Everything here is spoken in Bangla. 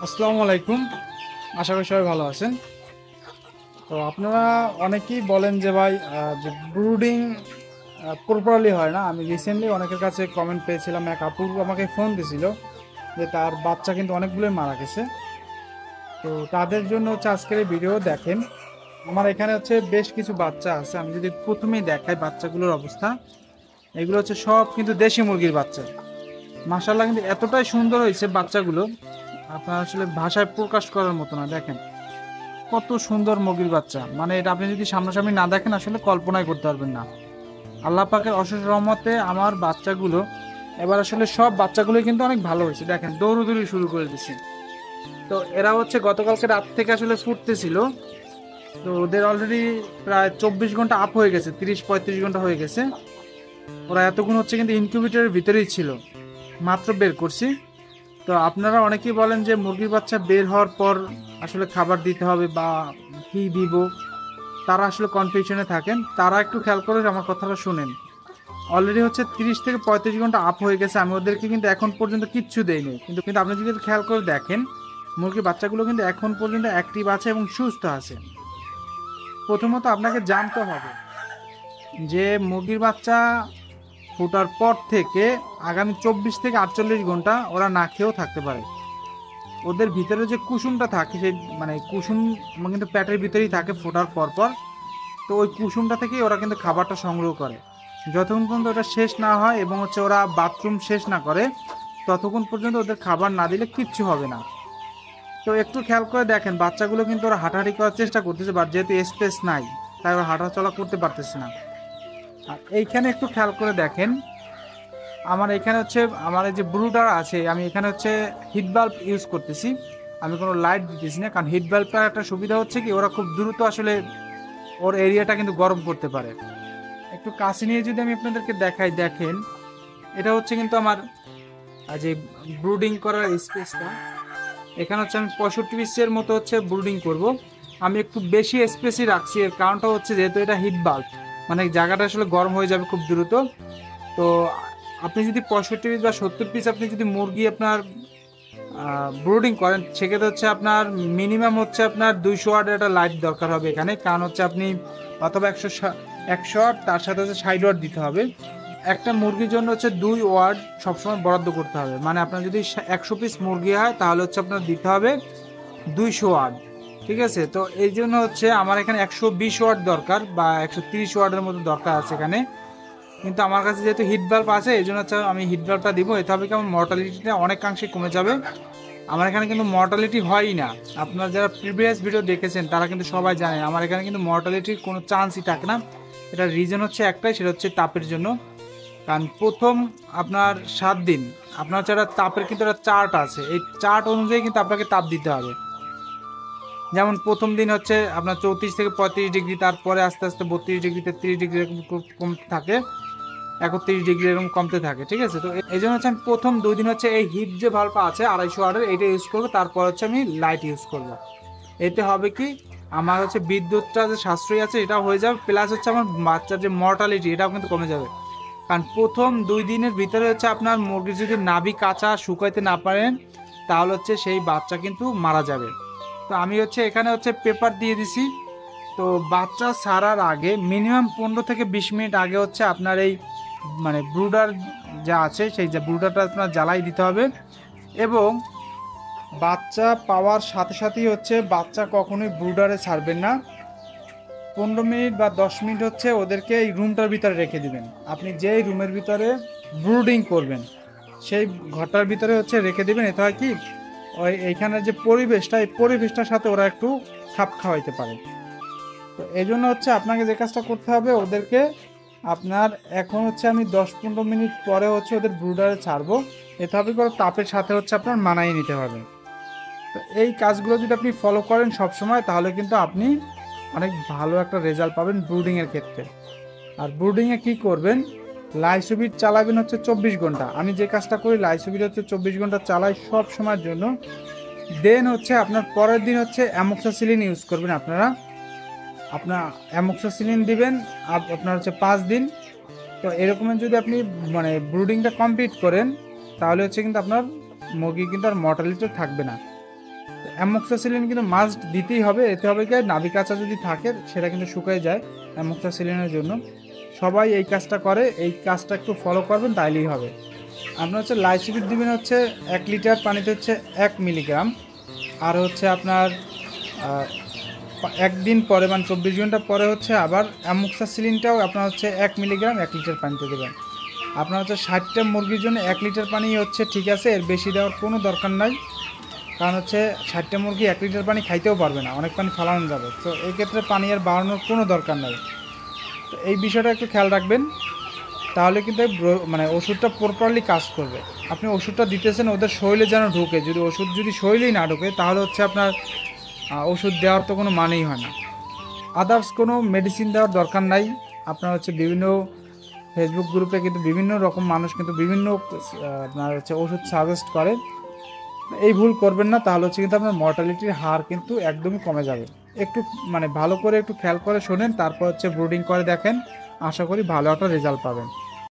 আসসালামু আলাইকুম। আশা করি সবাই ভালো আছেন। তো আপনারা অনেকেই বলেন যে ভাই যে ব্রুডিং প্রপারলি হয় না। আমি রিসেন্টলি অনেকের কাছে কমেন্ট পেয়েছিলাম, এক আপু আমাকে ফোন দিছিল যে তার বাচ্চা কিন্তু অনেকগুলোই মারা গেছে। তো তাদের জন্য হচ্ছে আজকের এই ভিডিও দেখেন। আমার এখানে হচ্ছে বেশ কিছু বাচ্চা আছে, আমি যদি প্রথমেই দেখাই বাচ্চাগুলোর অবস্থা। এগুলো হচ্ছে সব কিন্তু দেশি মুরগির বাচ্চা। মাশাআল্লাহ কিন্তু এতটাই সুন্দর হয়েছে বাচ্চাগুলো, আপনার আসলে ভাষায় প্রকাশ করার মতো না। দেখেন কত সুন্দর মুরগির বাচ্চা, মানে এটা আপনি যদি সামনাসামনি না দেখেন আসলে কল্পনাই করতে পারবেন না। আল্লাহ পাকের অশেষ রহমতে আমার বাচ্চাগুলো এবার আসলে সব বাচ্চাগুলোই কিন্তু অনেক ভালো হয়েছে। দেখেন দৌড়ুদৌড়ি শুরু করে দিচ্ছে। তো এরা হচ্ছে গতকালকে রাত থেকে আসলে ফুটতেছিল। তো ওদের অলরেডি প্রায় 24 ঘন্টা আপ হয়ে গেছে, 30-35 ঘন্টা হয়ে গেছে। ওরা এতক্ষণ হচ্ছে কিন্তু ইনকিউবেটরের ভিতরেই ছিল, মাত্র বের করছি। তো আপনারা অনেকেই বলেন যে মুরগির বাচ্চা বের হওয়ার পর আসলে খাবার দিতে হবে বা কি দিব, তারা আসলে কনফিউশনে থাকেন। তারা একটু খেয়াল করে আমার কথাটা শুনেন। অলরেডি হচ্ছে 30 থেকে 35 ঘন্টা আপ হয়ে গেছে, আমি ওদেরকে কিন্তু এখন পর্যন্ত কিচ্ছু দেইনি। কিন্তু কিন্তু আপনি যদি খেয়াল করে দেখেন, মুরগির বাচ্চাগুলো কিন্তু এখন পর্যন্ত অ্যাক্টিভ আছে এবং সুস্থ আছে। প্রথমত আপনাকে জানতে হবে যে মুরগির বাচ্চা ফোটার পর থেকে আগামী 24 থেকে 48 ঘন্টা ওরা না খেয়েও থাকতে পারে। ওদের ভিতরে যে কুসুমটা থাকে, সেই মানে কুসুম কিন্তু পেটের ভিতরেই থাকে ফোটার পর পর। তো ওই কুসুমটা থেকেই ওরা কিন্তু খাবারটা সংগ্রহ করে। যতক্ষণ পর্যন্ত ওটা শেষ না হয় এবং হচ্ছে ওরা বাথরুম শেষ না করে, ততক্ষণ পর্যন্ত ওদের খাবার না দিলে কিচ্ছু হবে না। তো একটু খেয়াল করে দেখেন, বাচ্চাগুলো কিন্তু ওরা হাঁটাহাঁটি করার চেষ্টা করতেছে, বাট যেহেতু স্পেস নাই তাই ওরা হাঁটা চলা করতে পারতেছে না। আর এইখানে একটু খেয়াল করে দেখেন, আমার এখানে হচ্ছে আমার এই যে ব্রুডার আছে, আমি এখানে হচ্ছে হিট বাল্ব ইউজ করতেছি। আমি কোনো লাইট দিতেছি না, কারণ হিট বাল্বটার একটা সুবিধা হচ্ছে কি ওরা খুব দ্রুত আসলে ওর এরিয়াটা কিন্তু গরম করতে পারে। একটু কাছে নিয়ে যদি আমি আপনাদেরকে দেখাই, দেখেন এটা হচ্ছে কিন্তু আমার যে ব্রুডিং করার স্পেসটা। এখানে হচ্ছে আমি 65 পিসের মতো হচ্ছে ব্রুডিং করব। আমি একটু বেশি স্পেসই রাখছি, এর কারণটা হচ্ছে যেহেতু এটা হিট বাল্ব, মানে জায়গাটা আসলে গরম হয়ে যাবে খুব দ্রুত। তো আপনি যদি 65 পিস বা 70 পিস আপনি যদি মুরগি আপনার ব্রুডিং করেন, সেক্ষেত্রে হচ্ছে আপনার মিনিমাম হচ্ছে আপনার 200 ওয়াট একটা লাইট দরকার হবে এখানে। কারণ হচ্ছে আপনি অথবা 100 ওয়াট, তার সাথে হচ্ছে 60 ওয়াট দিতে হবে। একটা মুরগির জন্য হচ্ছে 2 ওয়াট সবসময় বরাদ্দ করতে হবে। মানে আপনার যদি 100 পিস মুরগি হয় তাহলে হচ্ছে আপনার দিতে হবে 200 ওয়াট। ঠিক আছে, তো এই জন্য হচ্ছে আমার এখানে 120 ওয়াট দরকার বা 130 ওয়াটের মতো দরকার আছে এখানে। কিন্তু আমার কাছে যেহেতু হিট বাল্ব আছে, এই জন্য হচ্ছে আমি হিট বাল্বটা দিব। এতে হবে কি আমার মর্টালিটিটা অনেকাংশে কমে যাবে। আমার এখানে কিন্তু মর্টালিটি হয়ই না। আপনারা যারা প্রিভিয়াস ভিডিও দেখেছেন তারা কিন্তু সবাই জানেন আমার এখানে কিন্তু মর্টালিটির কোনো চান্সই থাকে না। এটার রিজন হচ্ছে একটাই, সেটা হচ্ছে তাপের জন্য। কারণ প্রথম আপনার 7 দিন আপনার যারা তাপের কিন্তু একটা চার্ট আছে, এই চার্ট অনুযায়ী কিন্তু আপনাকে তাপ দিতে হবে। যেমন প্রথম দিন হচ্ছে আপনার 34 থেকে 35 ডিগ্রি, তারপরে আস্তে আস্তে 32 ডিগ্রি, 33 ডিগ্রি এরকম কমতে থাকে, 31 ডিগ্রি এরকম কমতে থাকে। ঠিক আছে, তো এই জন্য হচ্ছে আমি প্রথম 2 দিন হচ্ছে এই হিট যে ভাল্বটা আছে 250 ওয়াটের, এইটা ইউজ করবো। তারপর হচ্ছে আমি লাইট ইউজ করবো। এতে হবে কি আমার হচ্ছে বিদ্যুৎটা যে সাশ্রয়ী আছে এটাও হয়ে যাবে, প্লাস হচ্ছে আমার বাচ্চার যে মর্টালিটি এটাও কিন্তু কমে যাবে। কারণ প্রথম 2 দিনের ভিতরে হচ্ছে আপনার মুরগির যদি নাভি কাঁচা শুকাইতে না পারেন, তাহলে হচ্ছে সেই বাচ্চা কিন্তু মারা যাবে। তো আমি হচ্ছে এখানে হচ্ছে পেপার দিয়ে দিছি। তো বাচ্চা ছাড়ার আগে মিনিমাম 15 থেকে 20 মিনিট আগে হচ্ছে আপনার এই মানে ব্রুডার যা আছে সেই যে ব্রুডারটা আপনার জ্বালাই দিতে হবে। এবং বাচ্চা পাওয়ার সাথে সাথেই হচ্ছে বাচ্চা কখনোই ব্রুডারে ছাড়বেন না। 15 মিনিট বা 10 মিনিট হচ্ছে ওদেরকে এই রুমটার ভিতরে রেখে দিবেন। আপনি যেই রুমের ভিতরে ব্রুডিং করবেন সেই ঘরটার ভিতরে হচ্ছে রেখে দিবেন। এতে হয় কি ওই এইখানের যে পরিবেশটা, এই পরিবেশটার সাথে ওরা একটু খাপ খাওয়াইতে পারে। তো এই জন্য হচ্ছে আপনাকে যে কাজটা করতে হবে, ওদেরকে আপনার এখন হচ্ছে আমি 10-15 মিনিট পরে হচ্ছে ওদের ব্রুডারে ছাড়বো। এতে হবে করে তাপের সাথে হচ্ছে আপনার মানায় নিতে হবে। তো এই কাজগুলো যদি আপনি ফলো করেন সব সময়, তাহলে কিন্তু আপনি অনেক ভালো একটা রেজাল্ট পাবেন ব্রুডিংয়ের ক্ষেত্রে। আর ব্রুডিংয়ে কী করবেন, লাইসোবিট চালাবেন হচ্ছে 24 ঘন্টা। আমি যে কাজটা করি লাইসোবিট হচ্ছে 24 ঘন্টা চালাই সব সময়ের জন্য। দেন হচ্ছে আপনার পরের দিন হচ্ছে অ্যামোক্সাসিলিন ইউজ করবেন। আপনার অ্যামোক্সাসিলিন দিবেন আপনার হচ্ছে 5 দিন। তো এরকমের যদি আপনি মানে ব্রুডিংটা কমপ্লিট করেন, তাহলে হচ্ছে কিন্তু আপনার মুরগি কিন্তু আর মর্টালিটি থাকবে না। অ্যামোক্সাসিলিন কিন্তু মাস্ট দিতেই হবে। এতে হবে কি, নাভি কাঁচা যদি থাকে সেটা কিন্তু শুকিয়ে যায় অ্যামোক্সাসিলিনের জন্য। সবাই এই কাজটা করে, এই কাজটা একটু ফলো করবেন তাইলেই হবে। আপনার হচ্ছে লাইসিবিট দিবেন হচ্ছে 1 লিটার পানিতে হচ্ছে 1 মিলিগ্রাম। আর হচ্ছে আপনার একদিন পরে মানে 24 ঘন্টা পরে হচ্ছে আবার অ্যামোক্সাসিলিনটাও আপনার হচ্ছে 1 মিলিগ্রাম 1 লিটার পানিতে দেবেন। আপনার হচ্ছে 60টা মুরগির জন্য 1 লিটার পানি হচ্ছে ঠিক আছে, এর বেশি দেওয়ার কোনো দরকার নাই। কারণ হচ্ছে 60টা মুরগি 1 লিটার পানি খাইতেও পারবে না, অনেক পানি ফালানো যাবে। তো এই ক্ষেত্রে পানি আর বাড়ানোর কোনো দরকার নাই। তো এই বিষয়টা একটু খেয়াল রাখবেন, তাহলে কিন্তু মানে ওষুধটা প্রপারলি কাজ করবে। আপনি ওষুধটা দিতেছেন ওদের শরীরে যেন ঢুকে, যদি ওষুধ যদি শরীরেই না ঢুকে তাহলে হচ্ছে আপনার ওষুধ দেওয়ার তো কোনো মানেই হয় না। আদার্স কোনো মেডিসিন দেওয়ার দরকার নাই। আপনার হচ্ছে বিভিন্ন ফেসবুক গ্রুপে কিন্তু বিভিন্ন রকম মানুষ কিন্তু বিভিন্ন আপনার হচ্ছে ওষুধ সাজেস্ট করে। এই ভুল করবেন না, তাহলে হচ্ছে কিন্তু আপনার মর্টালিটির হার কিন্তু একদমই কমে যাবে। একটু মানে ভালো করে একটু খেয়াল করে শোনেন, তারপর হচ্ছে ব্রুডিং করে দেখেন, আশা করি ভালো একটা রেজাল্ট পাবেন।